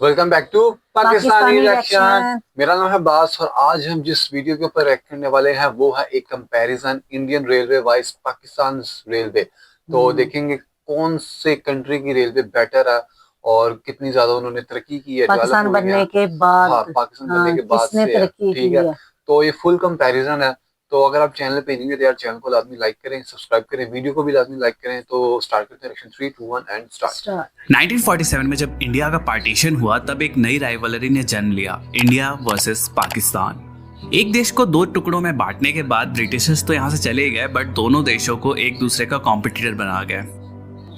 Welcome back to Pakistani Pakistani reaction. Reaction. मेरा नाम है बास और आज हम जिस वीडियो के ऊपर रिएक्ट करने वाले हैं वो है एक comparison Indian railway wise Pakistan railway. तो देखेंगे कौन से कंट्री की रेलवे बेटर है और कितनी ज्यादा उन्होंने तरक्की की है, डेवलप पाकिस्तान हो गई बनने है। के बाद हाँ, पाकिस्तान बनने के बाद किसने से है। तरक्की ठीक की है, है। तो ये फुल कंपैरिजन है। तो अगर आप चैनल पे नहीं है तो यार चैनल को लाजमी लाइक करें, सब्सक्राइब करें, वीडियो को भी लाजमी लाइक करें। तो स्टार्ट करते हैं। 3 2 1 एंड स्टार्ट। 1947 में जब इंडिया का पार्टीशन हुआ तब एक नई राइवलरी ने जन्म लिया, इंडिया वर्सेस पाकिस्तान। एक देश को दो टुकड़ों में बांटने के बाद ब्रिटिशर्स तो यहाँ से चले गए, बट दोनों देशों को एक दूसरे का कॉम्पिटिटर बना गए।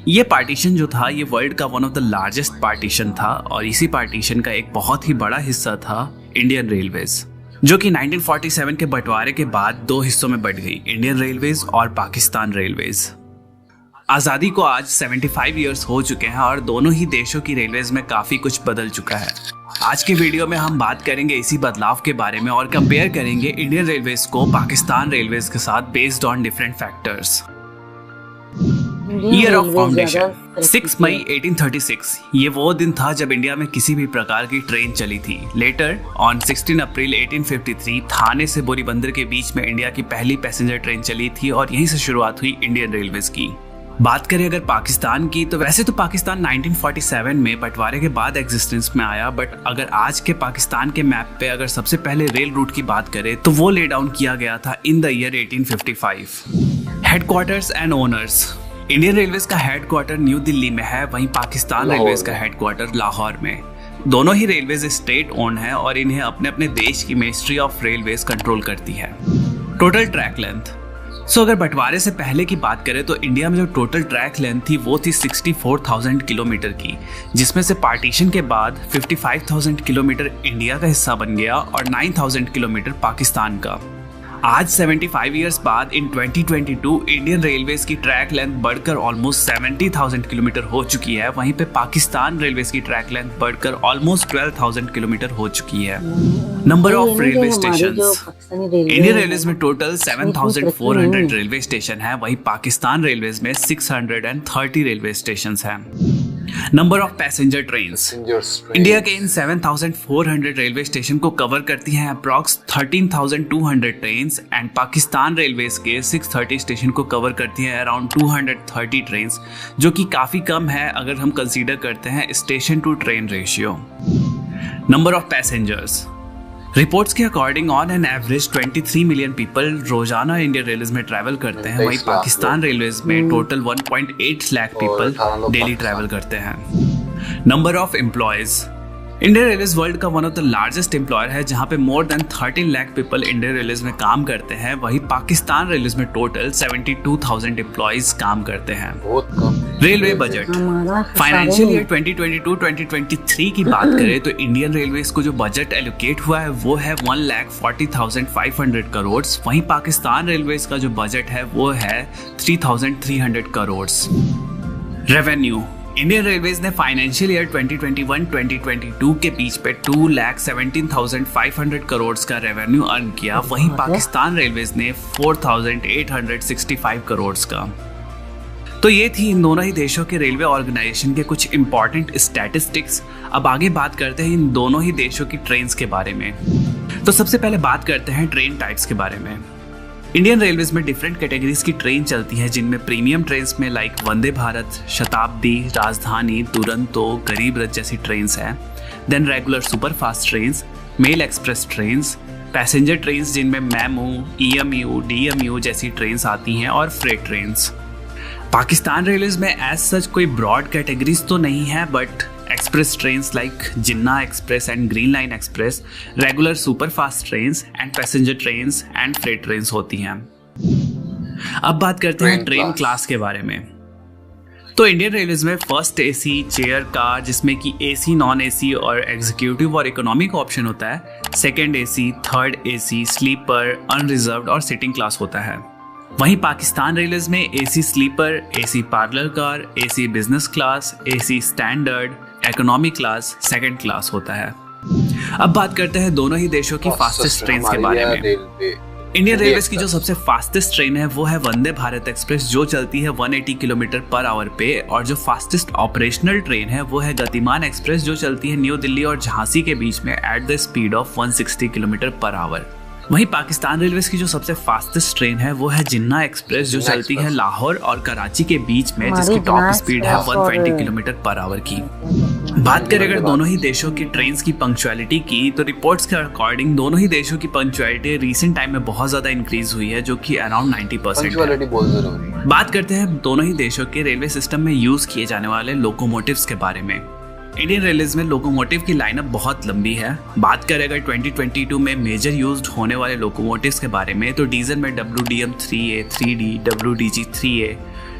ये पार्टीशन जो था ये वर्ल्ड का one of the largest partition था और इसी पार्टीशन का एक बहुत ही बड़ा हिस्सा था इंडियन रेलवेज, जो कि 1947 के बंटवारे के बाद दो हिस्सों में बट गई, इंडियन रेलवेज और पाकिस्तान रेलवेज। आज़ादी को आज 75 इयर्स हो चुके हैं और दोनों ही देशों की रेलवेज में काफ़ी कुछ बदल चुका है। आज के वीडियो में हम बात करेंगे इसी बदलाव के बारे में और कंपेयर करेंगे इंडियन रेलवेज को पाकिस्तान रेलवेज के साथ based on different factors. Year of foundation 6 मई 1836। ये वो दिन था जब इंडिया में किसी भी प्रकार की ट्रेन चली थी। लेटर ऑन 16 अप्रैल 1853 थाने से बोरीबंदर के बीच में इंडिया की पहली पैसेंजर ट्रेन चली थी और यहीं से शुरुआत हुई इंडियन रेलवेज की। बात करें अगर पाकिस्तान की, तो वैसे तो पाकिस्तान 1947 में बंटवारे के बाद एग्जिस्टेंस में आया, बट अगर आज के पाकिस्तान के मैप पे अगर सबसे पहले रेल रूट की बात करें तो वो ले डाउन किया गया था in the year 1855। Headquarters and owners. Indian railways का हेडक्वार्टर न्यू दिल्ली में है, वहीं पाकिस्तान रेलवेज का हेडक्वार्टर लाहौर में। दोनों ही रेलवेज स्टेट ओन है और इन्हें अपने अपने देश की मिनिस्ट्री ऑफ रेलवेज कंट्रोल करती है। Total track length. अगर बंटवारे से पहले की बात करें तो इंडिया में जो टोटल ट्रैक लेंथ थी वो थी 64,000 किलोमीटर की, जिसमें से पार्टीशन के बाद 55,000 किलोमीटर इंडिया का हिस्सा बन गया और 9,000 किलोमीटर पाकिस्तान का। आज 75 इयर्स बाद इन 2022 इंडियन रेलवेज की ट्रैक लेंथ बढ़कर ऑलमोस्ट 70,000 किलोमीटर हो चुकी है, वहीं पे पाकिस्तान रेलवेज की ट्रैक लेंथ बढ़कर ऑलमोस्ट 12,000 किलोमीटर हो चुकी है। Number of railway stations. Indian railways में टोटल 7,400 रेलवे स्टेशन है, वहीं पाकिस्तान रेलवेज में 630 रेलवे स्टेशन हैं। Number of passenger trains. India के इन 7,400 रेलवे स्टेशन को कवर करती हैं approx 13,200 trains and Pakistan railways के 630 स्टेशन को कवर करती हैं अराउंड 230 ट्रेन्स, जो कि काफ़ी कम है अगर हम कंसीडर करते हैं station to train ratio. Number of passengers. Reports के according on an average 23 million people रोजाना इंडियन रेलवेज में ट्रैवल करते हैं, वहीं पाकिस्तान रेलवेज में total 1.8 lakh people daily travel करते हैं। Number of employees. Indian railways world का one of the largest employer है, जहां पे more than 13 lakh people Indian railways में काम करते हैं, वहीं पाकिस्तान रेलवेज में टोटल 72,000 एम्प्लॉयज काम करते हैं। Railway budget. फाइनेंशियल ईयर 2022-2023 की बात करें तो इंडियन रेलवेज को जो बजट एलोकेट हुआ है वो है 1,40,500 करोड़, वहीं पाकिस्तान रेलवेज का जो बजट है वो है 3,300 करोड़। रेवेन्यू। इंडियन रेलवेज ने फाइनेंशियल ईयर 2021-2022 के बीच पे 2,17,500 करोड़ का रेवेन्यू अर्न किया, वहीं पाकिस्तान रेलवेज ने 4,865 करोड़ का। तो ये थी इन दोनों ही देशों के रेलवे ऑर्गेनाइजेशन के कुछ इंपॉर्टेंट स्टैटिस्टिक्स। अब आगे बात करते हैं इन दोनों ही देशों की ट्रेन्स के बारे में। तो सबसे पहले बात करते हैं ट्रेन टाइप्स के बारे में। इंडियन रेलवेज में डिफरेंट कैटेगरीज की ट्रेन चलती हैं, जिनमें प्रीमियम ट्रेन्स में लाइक वंदे भारत, शताब्दी, राजधानी, दुरंतो, गरीब रथ जैसी ट्रेन्स हैं। Then regular superfast trains, mail express trains, passenger trains जिनमें मेमू, ईएमयू, डीएमयू जैसी ट्रेन्स आती हैं और फ्रेट ट्रेन्स। पाकिस्तान रेलवेज में एज सच कोई ब्रॉड कैटेगरीज तो नहीं है, but express trains like Jinnah express and green line express, regular superfast trains and passenger trains and freight trains होती हैं। अब बात करते हैं ट्रेन क्लास के बारे में। तो इंडियन रेलवेज में फर्स्ट एसी, चेयर कार जिसमें कि एसी, नॉन एसी और एग्जीक्यूटिव और इकोनॉमी का ऑप्शन होता है। Second AC, third AC, sleeper, unreserved और सिटिंग क्लास होता है। वहीं पाकिस्तान रेलवेज में AC sleeper, AC parlour car, AC business class, AC standard, economy class, second class होता है। अब बात करते हैं दोनों ही देशों की फास्टेस्ट ट्रेन के बारे में। इंडियन रेलवे की जो सबसे फास्टेस्ट ट्रेन है वो है वंदे भारत एक्सप्रेस, जो चलती है 180 किलोमीटर पर आवर पे। और जो फास्टेस्ट ऑपरेशनल ट्रेन है वो है गतिमान एक्सप्रेस, जो चलती है न्यू दिल्ली और झांसी के बीच में at the speed of 160 kilometre per hour. वहीं पाकिस्तान रेलवे की जो सबसे फास्टेस्ट ट्रेन है वो है जिन्ना एक्सप्रेस, जो चलती है लाहौर और कराची के बीच में, जिसकी टॉप स्पीड है 120 किलोमीटर पर आवर की। बात करें अगर दोनों ही देशों की ट्रेन की पंक्चुअलिटी की, तो रिपोर्ट्स के अकॉर्डिंग दोनों ही देशों की पंक्चुअलिटी रिसेंट टाइम में बहुत ज्यादा इंक्रीज हुई है, जो कि अराउंड 90% पंक्चुअलिटी बहुत जरूरी है। बात करते हैं दोनों ही देशों के रेलवे सिस्टम में यूज किए जाने वाले लोकोमोटिव्स के बारे में। इंडियन रेलवेज में लोकोमोटिव की लाइनअप बहुत लंबी है। बात करें अगर 2022 में मेजर यूज्ड होने वाले लोकोमोटिव्स के बारे में, तो डीजल में WDM-3A, 3D, WDG-3A,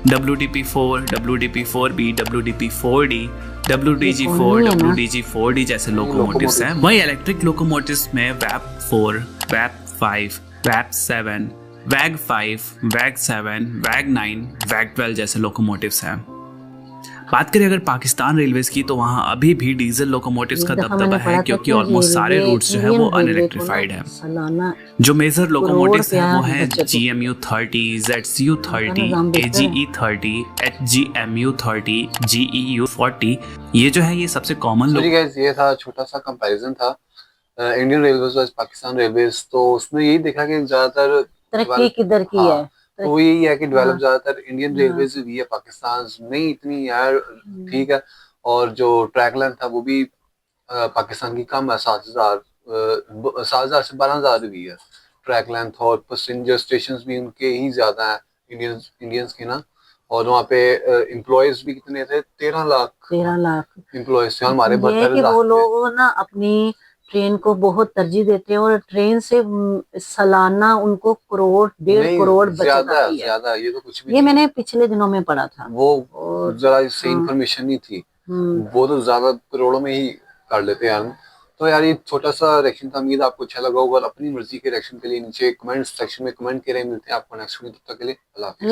WDP-4, WDP-4B, WDP-4D, WDG-4, WDG-4D जैसे लोकोमोटिव्स हैं। वहीं इलेक्ट्रिक लोकोमोटिव्स में WAP-4, WAP-5, WAP-7, WAG-5, WAG-7, WAG-9, WAG-12 जैसे लोकोमोटिव्स हैं। बात करें अगर पाकिस्तान रेलवेज की, तो वहाँ अभी भी डीजल लोकोमोटिव्स का दबदबा है, क्योंकि ऑलमोस्ट सारे रूट्स जो है वो अनइलेक्ट्रिफाइड है। जो मेजर लोकोमोटिव्स हैं वो हैं GMU-30, ZCU-30, AGE-30, HGMU-30, GEU-40। ये जो है ये सबसे कॉमन तो गाइस ये था छोटा सा कंपैरिजन था Indian railways versus Pakistan railways. तो उसमें यही देखा कि ज्यादातर तरक्की किधर की है, तो यही है कि डेवलप ज्यादातर इंडियन रेलवेज हुई है, पाकिस्तान नहीं इतनी यार, ठीक है। और जो ट्रैक लेंथ था वो भी पाकिस्तान की कम है, 7,000 से 12,000 हुई है ट्रैक लेंथ। और पैसेंजर स्टेशन भी उनके ही ज्यादा है इंडियंस के ना। और वहाँ पे एम्प्लॉयज भी कितने थे, 13 लाख एम्प्लॉयज थे, हमारे 72 लाख वो लोग ना अपनी ट्रेन को बहुत तरजीह देते हैं, और ट्रेन से सालाना उनको करोड़ 1.5 करोड़ बचत आती है। ज्यादा ये तो कुछ भी ये मैंने पिछले दिनों में पढ़ा था। वो जरा सही इन्फॉर्मेशन नहीं थी, वो तो ज्यादा करोड़ों में ही कर लेते हैं। तो यार ये छोटा सा रिएक्शन था, उम्मीद आपको अच्छा लगा होगा। अपनी मर्जी के रिएक्शन के लिए नीचे कमेंट सेक्शन में कमेंट करें। मिलते हैं आपको नेक्स्ट वीडियो, तब तक के लिए अल्लाह हाफिज़।